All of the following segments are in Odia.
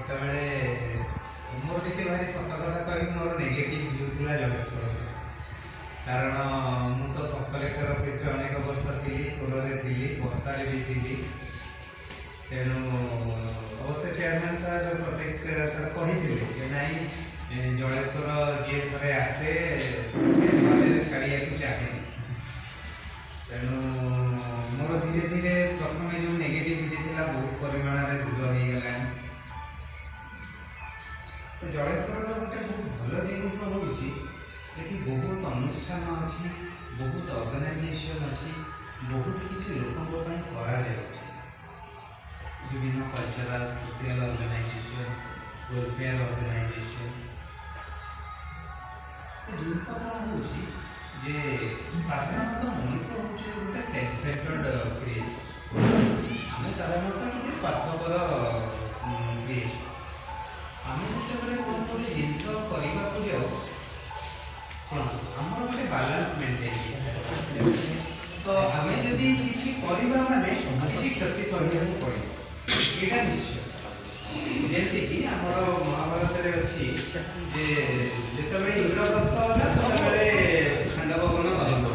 ଯେତେବେଳେ ମୋର ଟିକେ ଭାରି ସତ କଥା କହିବି ମୋର ନେଗେଟିଭ ଭ୍ୟୁ ଥିଲା ଜଳେଶ୍ୱର। କାରଣ ମୁଁ ତ ସବ୍ କଲେକ୍ଟର ଅଫିସରେ ଅନେକ ବର୍ଷ ଥିଲି, ସୋରରେ ଥିଲି, ବସ୍ତାରେ ବି ଥିଲି। ତେଣୁ ଅବଶ୍ୟ ଚେୟାରମ୍ୟାନ୍ ସାର୍ ପ୍ରତ୍ୟେକ ସାର୍ କହିଥିଲେ ଯେ ନାଇଁ ଜଳେଶ୍ୱର ଯିଏ ଥରେ ଆସେ ସେ ସହଜରେ ଛାଡ଼ିବାକୁ ଚାହେଁ। ତେଣୁ ମୋର ଧୀରେ ଧୀରେ ପ୍ରଥମେ ଯେଉଁ ନେଗେଟିଭିଟି ଥିଲା ବହୁତ ପରିମାଣରେ ଦୂର ହେଇଗଲାଣି। ତ ଜଳେଶ୍ୱରର ଗୋଟେ ବହୁତ ଭଲ ଜିନିଷ ହେଉଛି ଏଠି ବହୁତ ଅନୁଷ୍ଠାନ ଅଛି, ବହୁତ ଅର୍ଗାନାଇଜେସନ୍ ଅଛି, ବହୁତ କିଛି ଲୋକଙ୍କ ପାଇଁ କରାଯାଉଛି। ବିଭିନ୍ନ cultural social organisation, welfare organisation. ଜିନିଷ କ'ଣ ହେଉଛି ଯେ ସାଧାରଣତଃ ମଣିଷ ହେଉଛି ଗୋଟେ ସେଲ୍ଫ ସେଣ୍ଟର୍ଡ କ୍ରିଏଚର। ଆମେ ସାଧାରଣତଃ ଟିକେ ସ୍ୱାର୍ଥପର କ୍ରିଏଚର। ଆମେ ଯେତେବେଳେ କୌଣସି ଗୋଟେ ଜିନିଷ କରିବାକୁ ଯାଉ ଶୁଣନ୍ତୁ ଆମର ଗୋଟେ ବାଲାନ୍ସ ମେଣ୍ଟେନ୍। ତ ଆମେ ଯଦି କିଛି କରିବା ମାନେ କିଛି କ୍ଷତି ସହିବାକୁ ପଡ଼ିବ, ଏଇଟା ନିଶ୍ଚୟ। ଯେମିତିକି ଆମର ମହାଭାରତରେ ଅଛି ଯେ ଯେତେବେଳେ ଇନ୍ଦ୍ରପ୍ରସ୍ଥ ହେଲା ସେତେବେଳେ ଖାଣ୍ଡବବନ ଦହନ,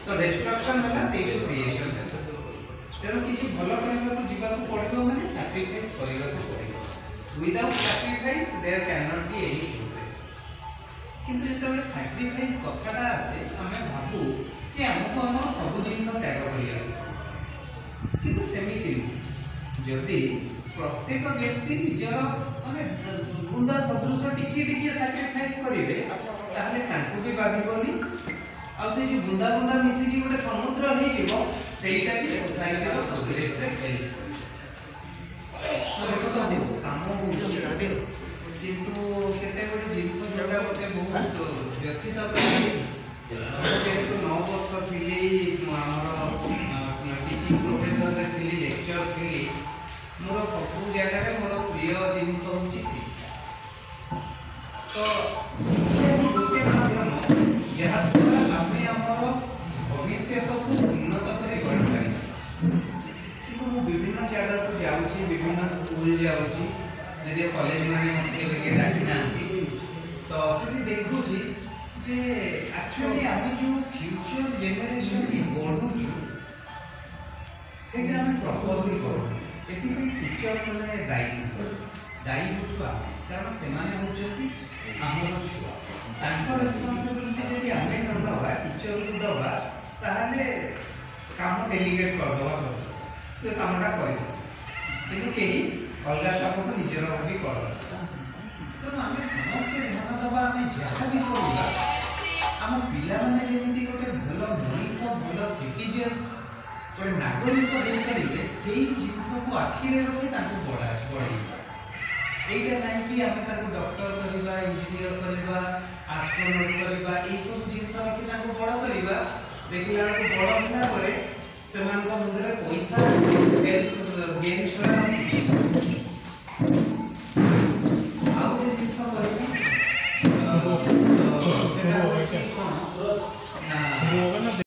ତ ଡିଷ୍ଟ୍ରକ୍ସନ୍ ହେଲା ସେଇଠୁ କ୍ରିଏସନ୍ ହେଲା। ତେଣୁ କିଛି ଭଲ କରିବାକୁ ଯିବାକୁ ପଡ଼ିବ ମାନେ ସାକ୍ରିଫାଇସ୍ କରିବାକୁ ପଡ଼ିବ। Without sacrifice there can not be any progress. କିନ୍ତୁ ଯେତେବେଳେ ସାକ୍ରିଫାଇସ୍ କଥାଟା ଆସେ ଆମେ ଭାବୁ ଯେ ଆମକୁ ଆମର ସବୁ ଜିନିଷ ତ୍ୟାଗ କରିବାକୁ, କିନ୍ତୁ ସେମିତି ନୁହେଁ। ଯଦି ପ୍ରତ୍ୟେକ ବ୍ୟକ୍ତି ନିଜର ମାନେ ବୁନ୍ଦା ସଦୃଶ ଟିକିଏ ଟିକିଏ ସାକ୍ରିଫାଇସ୍ କରିବେ ତାହେଲେ ତାଙ୍କୁ ବି ବାଧିବନି, ଆଉ ସେ ଯେଉଁ ବୁନ୍ଦା ବୁନ୍ଦା ମିଶିକି ଗୋଟେ ସମୁଦ୍ର ହେଇଯିବ ସେଇଟା ବି ସୋସାଇଟିର ପ୍ରୋଗ୍ରେସରେ ହେଲ୍ପ କରିବ। କାମ ହେଉଛି କିନ୍ତୁ କେତେ ଗୋଟେ ଜିନିଷ ଯେଉଁଟା ମୋତେ ବହୁତ ବ୍ୟଥିତ କରେ। ଯେହେତୁ 9 ବର୍ଷ ଥିଲି ଆମର ଟିଚିଂ ପ୍ରୋଫେସନରେ ଥିଲି, ଲେକ୍ଚର ଥିଲି, ମୋର ସବୁ ଜାଗାରେ ମୋର ପ୍ରିୟ ଜିନିଷ ହେଉଛି ଶିକ୍ଷା। ତ ଶିକ୍ଷା ହିଁ ଗୋଟେ ମାଧ୍ୟମ ଯାହାଦ୍ୱାରା ଆମେ ଆମର ଭବିଷ୍ୟତକୁ ଉନ୍ନତ କରି ଗଢ଼ିପାରିବା। କିନ୍ତୁ ମୁଁ ବିଭିନ୍ନ ଜାଗାକୁ ଯାଉଛି, ବିଭିନ୍ନ ସ୍କୁଲ ଯାଉଛି, ଯଦି କଲେଜ ମାନେ ମୋତେ କେବେ ଡାକି ନାହାନ୍ତି, ତ ସେଠି ଦେଖୁଛି ଯେ ଆକ୍ଚୁଆଲି ଆମେ ଯେଉଁ ଫ୍ୟୁଚର ଜେନେରେସନକି ଗଢ଼ୁଛୁ ସେଇଟା ଆମେ ପ୍ରପରଲି ଗଢ଼ୁଛୁ। ଏଥିପାଇଁ ଟିଚର ମାନେ ଦାୟୀ ହେଉଛୁ ଆମେ, କାରଣ ସେମାନେ ହେଉଛନ୍ତି ଆମର ଛୁଆ। ତାଙ୍କ ରେସ୍ପନ୍ସିବିଲିଟି ଯଦି ଆମେ ନ ନେବା, ଟିଚରକୁ ଦେବା, ତାହେଲେ କାମ ଡେଲିଗେଟ୍ କରିଦେବା ସଦସ୍ୟ, ତୁ ଏ କାମଟା କରିଦେବୁ, କିନ୍ତୁ କେହି ଅଲଗା କାମକୁ ନିଜର ଭାବି କରନ୍ତି। ତେଣୁ ଆମେ ସମସ୍ତେ ଧ୍ୟାନ ଦେବା, ଆମେ ଯାହା ବି କରିବା ଆମ ପିଲାମାନେ ଯେମିତି ଗୋଟେ ଭଲ ମଣିଷ, ଭଲ ସିଟିଜେନ୍, ଗୋଟେ ନାଗରିକ ହେଇପାରିବେ, ସେଇ ଜିନିଷକୁ ଆଖିରେ ରଖି ତାଙ୍କୁ ବଢ଼େଇବା। এইটা নাই কি আমি তাকে ডক্টর করিবা, ইঞ্জিনিয়র করিবা, আস্ট্রোনট করিবা, এই সব জিনিস রখি তাকে বড় করিবা। দেখিলা বেলକୁ বড় ହେଲା ପରେ ସେମାନଙ୍କ ମୁଣ୍ଡରେ ପଇସା, ସେଲ୍ଫ